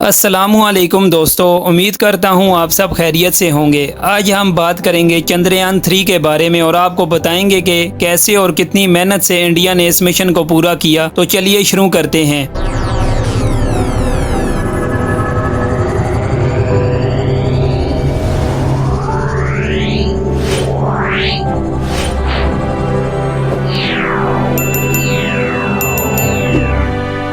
अस्सलामुअलैकुम दोस्तों, उम्मीद करता हूँ आप सब खैरियत से होंगे। आज हम बात करेंगे चंद्रयान 3 के बारे में और आपको बताएंगे कि कैसे और कितनी मेहनत से इंडिया ने इस मिशन को पूरा किया। तो चलिए शुरू करते हैं।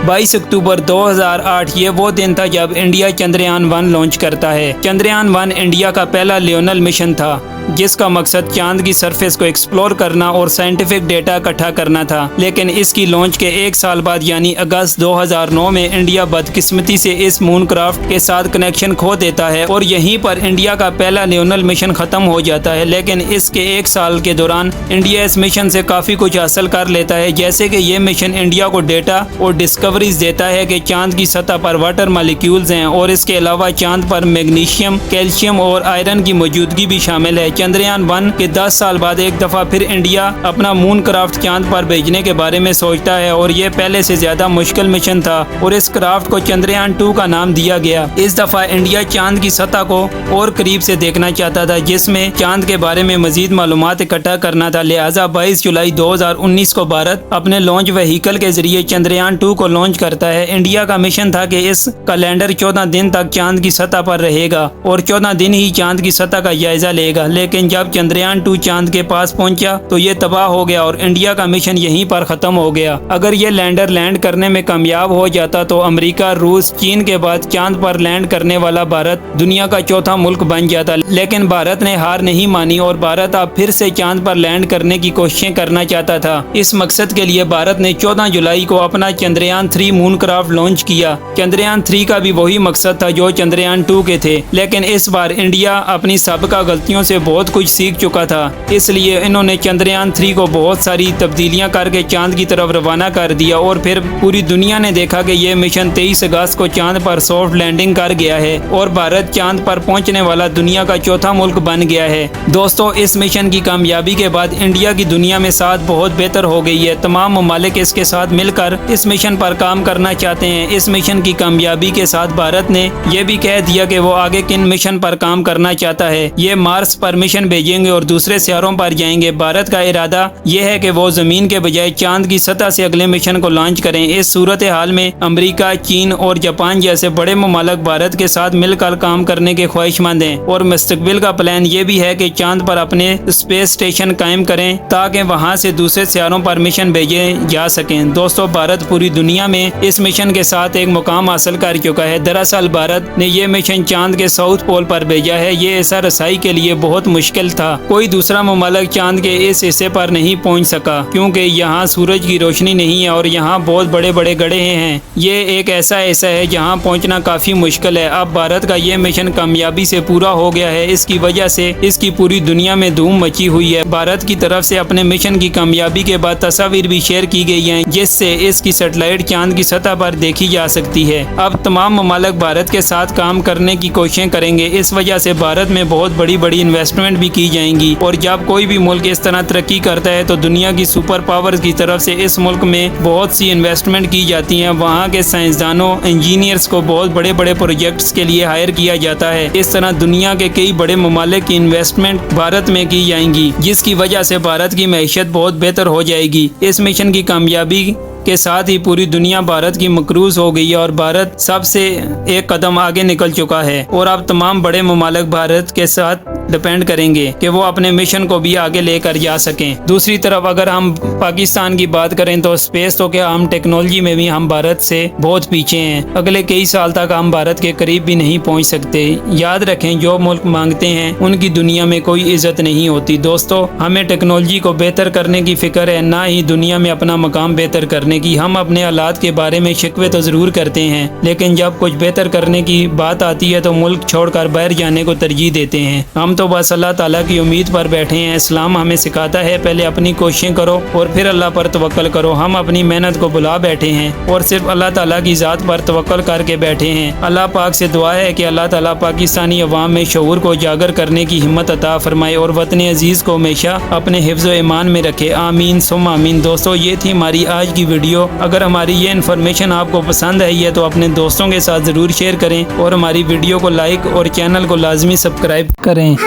22 अक्टूबर 2008 ये वो दिन था जब इंडिया चंद्रयान 1 लॉन्च करता है। चंद्रयान 1 इंडिया का पहला ल्यूनर मिशन था जिसका मकसद चांद की सरफेस को एक्सप्लोर करना और साइंटिफिक डेटा इकट्ठा करना था। लेकिन इसकी लॉन्च के एक साल बाद यानी अगस्त 2009 में इंडिया बदकिस्मती से इस मून क्राफ्ट के साथ कनेक्शन खो देता है और यहीं पर इंडिया का पहला ल्यूनर मिशन खत्म हो जाता है। लेकिन इसके एक साल के दौरान इंडिया इस मिशन से काफी कुछ हासिल कर लेता है, जैसे कि ये मिशन इंडिया को डेटा और डिस्कवरीज देता है कि चांद की सतह पर वाटर मालिक्यूल्स हैं और इसके अलावा चांद पर मैग्नीशियम, कैल्शियम और आयरन की मौजूदगी भी शामिल है। चंद्रयान 1 के 10 साल बाद एक दफा फिर इंडिया अपना मून क्राफ्ट चांद पर भेजने के बारे में सोचता है और ये पहले से ज्यादा मुश्किल मिशन था और इस क्राफ्ट को चंद्रयान 2 का नाम दिया गया। इस दफा इंडिया चांद की सतह को और करीब से देखना चाहता था, जिसमें चांद के बारे में मजीद मालूमात इकट्ठा करना था। लिहाजा 22 जुलाई 2019 को भारत अपने लॉन्च व्हीकल के जरिए चंद्रयान 2 को लॉन्च करता है। इंडिया का मिशन था कि इस कैलेंडर 14 दिन तक चांद की सतह पर रहेगा और 14 दिन ही चांद की सतह का जायजा लेगा। लेकिन जब चंद्रयान 2 चांद के पास पहुंचा तो ये तबाह हो गया और इंडिया का मिशन यहीं पर खत्म हो गया। अगर ये लैंडर लैंड करने में कामयाब हो जाता तो अमेरिका, रूस, चीन के बाद चांद पर लैंड करने वाला भारत दुनिया का चौथा मुल्क बन जाता। लेकिन भारत ने हार नहीं मानी और भारत अब फिर से चांद पर लैंड करने की कोशिशें करना चाहता था। इस मकसद के लिए भारत ने 14 जुलाई को अपना चंद्रयान 3 मून क्राफ्ट लॉन्च किया। चंद्रयान 3 का भी वही मकसद था जो चंद्रयान 2 के थे, लेकिन इस बार इंडिया अपनी साबिका गलतियों से बहुत कुछ सीख चुका था। इसलिए इन्होंने चंद्रयान 3 को बहुत सारी तब्दीलियां करके चांद की तरफ रवाना कर दिया और फिर पूरी दुनिया ने देखा कि यह मिशन 23 अगस्त को चांद पर सॉफ्ट लैंडिंग कर गया है और भारत चांद पर पहुंचने वाला दुनिया का चौथा मुल्क बन गया है। दोस्तों, इस मिशन की कामयाबी के बाद इंडिया की दुनिया में साथ बहुत बेहतर हो गई है। तमाम ममालिक इसके साथ मिलकर इस मिशन पर काम करना चाहते हैं। इस मिशन की कामयाबी के साथ भारत ने यह भी कह दिया कि वो आगे किन मिशन पर काम करना चाहता है। ये मार्स पर मिशन भेजेंगे और दूसरे सियारों पर जाएंगे। भारत का इरादा यह है कि वो जमीन के बजाय चांद की सतह से अगले मिशन को लॉन्च करें। इस सूरत हाल में अमेरिका, चीन और जापान जैसे बड़े ममालिक भारत के साथ मिलकर काम करने के ख्वाहिशमंद हैं और मुस्तकबिल का प्लान ये भी है कि चांद पर अपने स्पेस स्टेशन कायम करें ताकि वहां से दूसरे सियारों पर मिशन भेजे जा सकें। दोस्तों, भारत पूरी दुनिया में इस मिशन के साथ एक मुकाम हासिल कर चुका है। दरअसल भारत ने ये मिशन चांद के साउथ पोल पर भेजा है। ये ऐसा रसाई के लिए बहुत मुश्किल था। कोई दूसरा ममालिक चांद के इस हिस्से पर नहीं पहुंच सका क्योंकि यहाँ सूरज की रोशनी नहीं है और यहाँ बहुत बड़े बड़े गड्ढे हैं। ये एक ऐसा हिस्सा है जहाँ पहुँचना काफी मुश्किल है। अब भारत का ये मिशन कामयाबी से पूरा हो गया है। इसकी वजह से इसकी पूरी दुनिया में धूम मची हुई है। भारत की तरफ से अपने मिशन की कामयाबी के बाद तस्वीर भी शेयर की गई है जिससे इसकी सैटेलाइट चांद की सतह पर देखी जा सकती है। अब तमाम ममालिक भारत के साथ काम करने की कोशिशें करेंगे। इस वजह से भारत में बहुत बड़ी बड़ी इन्वेस्टमेंट भी की जाएंगी और जब कोई भी मुल्क इस तरह तरक्की करता है तो दुनिया की सुपर पावर्स की तरफ से इस मुल्क में बहुत सी इन्वेस्टमेंट की जाती है। वहाँ के साइंसदानों, इंजीनियर्स को बहुत बड़े बड़े प्रोजेक्ट्स के लिए हायर किया जाता है। इस तरह दुनिया के कई बड़े ममालिक की इन्वेस्टमेंट भारत में की जाएंगी जिसकी वजह से भारत की मैशियत बहुत बेहतर हो जाएगी। इस मिशन की कामयाबी के साथ ही पूरी दुनिया भारत की मकरूज हो गई है और भारत सबसे एक कदम आगे निकल चुका है और अब तमाम बड़े ममालिक भारत के साथ डिपेंड करेंगे कि वो अपने मिशन को भी आगे लेकर जा सकें। दूसरी तरफ अगर हम पाकिस्तान की बात करें तो स्पेस तो क्या, हम टेक्नोलॉजी में भी हम भारत से बहुत पीछे हैं। अगले कई साल तक हम भारत के करीब भी नहीं पहुंच सकते। याद रखें, जो मुल्क मांगते हैं उनकी दुनिया में कोई इज्जत नहीं होती। दोस्तों, हमें टेक्नोलॉजी को बेहतर करने की फिक्र है, ना ही दुनिया में अपना मकाम बेहतर करने की। हम अपने हालात के बारे में शिकवे तो जरूर करते हैं, लेकिन जब कुछ बेहतर करने की बात आती है तो मुल्क छोड़कर बाहर जाने को तरजीह देते हैं। हम तो बस अल्लाह ताला की उम्मीद पर बैठे हैं। इस्लाम हमें सिखाता है पहले अपनी कोशिशें करो और फिर अल्लाह पर तवक्कल करो। हम अपनी मेहनत को भुला बैठे हैं और सिर्फ अल्लाह ताला की ज़ात पर तवक्कल करके बैठे हैं। अल्लाह पाक से दुआ है कि अल्लाह ताला पाकिस्तानी अवाम में शऊर को उजागर करने की हिम्मत अता फरमाए और वतन अजीज़ को हमेशा अपने हिफ्ज़ व ईमान में रखे। आमीन सुम्मा आमीन। दोस्तों, ये थी हमारी आज की वीडियो। अगर हमारी ये इन्फॉर्मेशन आपको पसंद आई है तो अपने दोस्तों के साथ ज़रूर शेयर करें और हमारी वीडियो को लाइक और चैनल को लाजमी सब्सक्राइब करें।